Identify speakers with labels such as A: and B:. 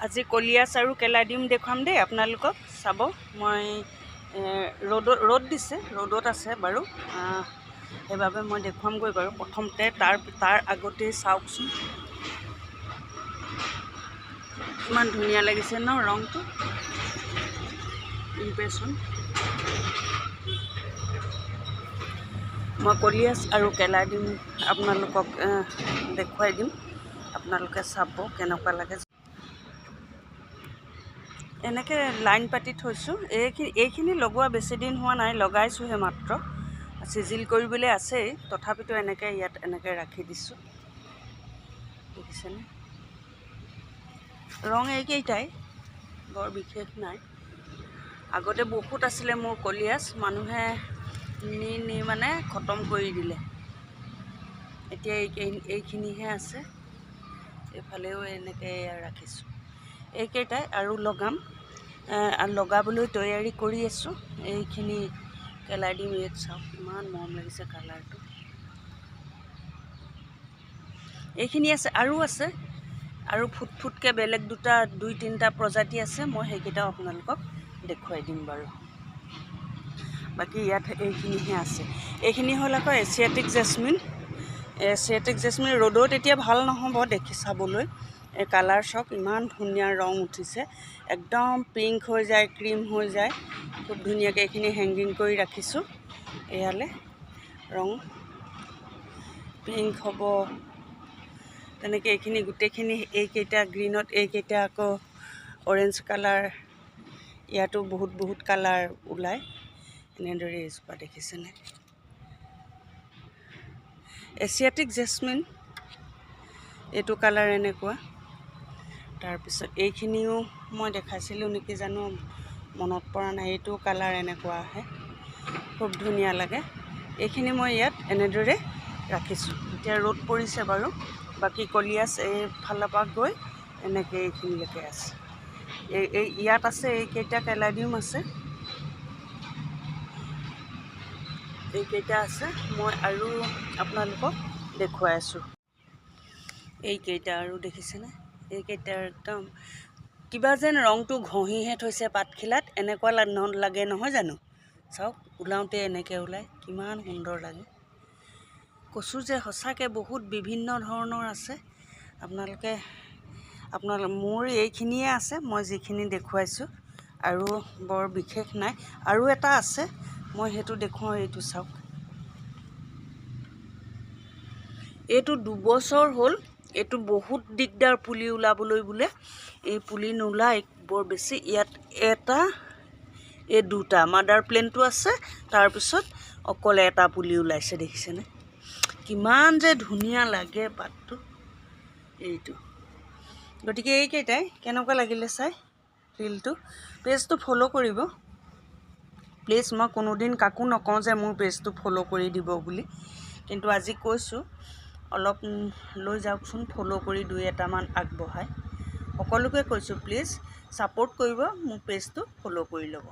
A: আজি কলিয়াছ আৰু কেলাডিয়াম দেখুৱাম দেই আপোনালোকক চাব। মই ৰ'দ দিছে, ৰ'দত আছে বাৰু, সেইবাবে মই দেখুৱামগৈ বাৰু। প্ৰথমতে তাৰ আগতেই চাওকচোন, ইমান ধুনীয়া লাগিছে ন ৰংটো, ইমপ্ৰেশ্যন। মই কলিয়াছ আৰু কেলাডিয়াম আপোনালোকক দেখুৱাই দিম, আপোনালোকে চাব কেনেকুৱা লাগে। এনেকৈ লাইন পাতি থৈছোঁ। এইখিনি লগোৱা বেছি দিন হোৱা নাই, লগাইছোঁহে মাত্ৰ। চিজিল কৰিবলৈ আছেই, তথাপিতো এনেকৈ ইয়াত এনেকৈ ৰাখি দিছোঁ, দেখিছেনে? ৰং এইকেইটাই, বৰ বিশেষ নাই। আগতে বহুত আছিলে মোৰ কলিয়াছ, মানুহে নি মানে খতম কৰি দিলে। এতিয়া এইখিনিহে আছে, এইফালেও এনেকৈ ৰাখিছোঁ। এইকেইটাই আৰু লগাম, লগাবলৈ তৈয়াৰী কৰি আছোঁ। এইখিনি কেলাডিয়াম, ইয়াত চাওক ইমান মৰম লাগিছে কালাৰটো। এইখিনি আছে, আৰু আছে, আৰু ফুটফুটকৈ বেলেগ দুই তিনিটা প্ৰজাতি আছে। মই সেইকেইটাও আপোনালোকক দেখুৱাই দিম বাৰু। বাকী ইয়াত এইখিনিহে আছে। এইখিনি হ'ল আকৌ এছিয়াটিক জেচমিন। এছিয়াটিক জেচমিন ৰ'দত এতিয়া ভাল নহ'ব দেখি চাবলৈ। এই কালাৰ চাওক, ইমান ধুনীয়া ৰং উঠিছে, একদম পিংক হৈ যায়, ক্ৰীম হৈ যায়, খুব ধুনীয়াকৈ। এইখিনি হেংগিং কৰি ৰাখিছোঁ। এয়ালে ৰং পিংক হ'ব, তেনেকৈ এইখিনি গোটেইখিনি, এইকেইটা গ্ৰীণত, এইকেইটা আকৌ অৰেঞ্জ কালাৰ, ইয়াতো বহুত কালাৰ ওলায়। এনেদৰে এজোপা দেখিছেনে? এছিয়াটিক জেচমিন, এইটো কালাৰ এনেকুৱা। তাৰপিছত এইখিনিও মই দেখাইছিলোঁ নেকি জানো, মনত পৰা নাই। এইটো কালাৰ এনেকুৱা আহে, খুব ধুনীয়া লাগে। এইখিনি মই ইয়াত এনেদৰে ৰাখিছোঁ। এতিয়া ৰ'দ পৰিছে বাৰু। বাকী কলিয়াছ এইফালৰ পৰা গৈ এনেকৈ এইখিনিলৈকে আছে। ইয়াত আছে, এইকেইটা কেলাডিয়াম আছে, এইকেইটা আছে। মই আৰু আপোনালোকক দেখুৱাই আছোঁ। এইকেইটা আৰু দেখিছেনে? এইকেইটা একদম কিবা যেন ৰংটো ঘঁহিহে থৈছে পাতখিলাত, এনেকুৱা লাগে নহয় জানো? চাওক, ওলাওঁতে এনেকৈ ওলায়, কিমান সুন্দৰ লাগে। কচু যে সঁচাকৈ বহুত বিভিন্ন ধৰণৰ আছে। মোৰ এইখিনিয়ে আছে, মই যিখিনি দেখুৱাইছোঁ, আৰু বৰ বিশেষ নাই। আৰু এটা আছে, মই সেইটো দেখুৱাওঁ। এইটো চাওক, এইটো 2 বছৰ হ'ল। এইটো বহুত দিগদাৰ পুলি ওলাবলৈ বোলে, এই পুলি নোলায় বৰ বেছি। ইয়াত এটা, এই দুটা মাদাৰ প্লেনটো আছে, তাৰপিছত অকল এটা পুলি ওলাইছে, দেখিছেনে? কিমান যে ধুনীয়া লাগে পাতটো, এইটো। গতিকে এইকেইটাই, কেনেকুৱা লাগিলে চাই ৰিলটো? পেজটো ফ'ল' কৰিব প্লিজ। মই কোনোদিন কাকো নকওঁ যে মোৰ পেজটো ফ'ল' কৰি দিব বুলি, কিন্তু আজি কৈছোঁ, অলপ লৈ যাওকচোন, ফ'ল' কৰি 2-এটামান আগবঢ়াই। সকলোকে কৈছোঁ, প্লিজ ছাপোৰ্ট কৰিব, মোৰ পেজটো ফ'ল' কৰি ল'ব।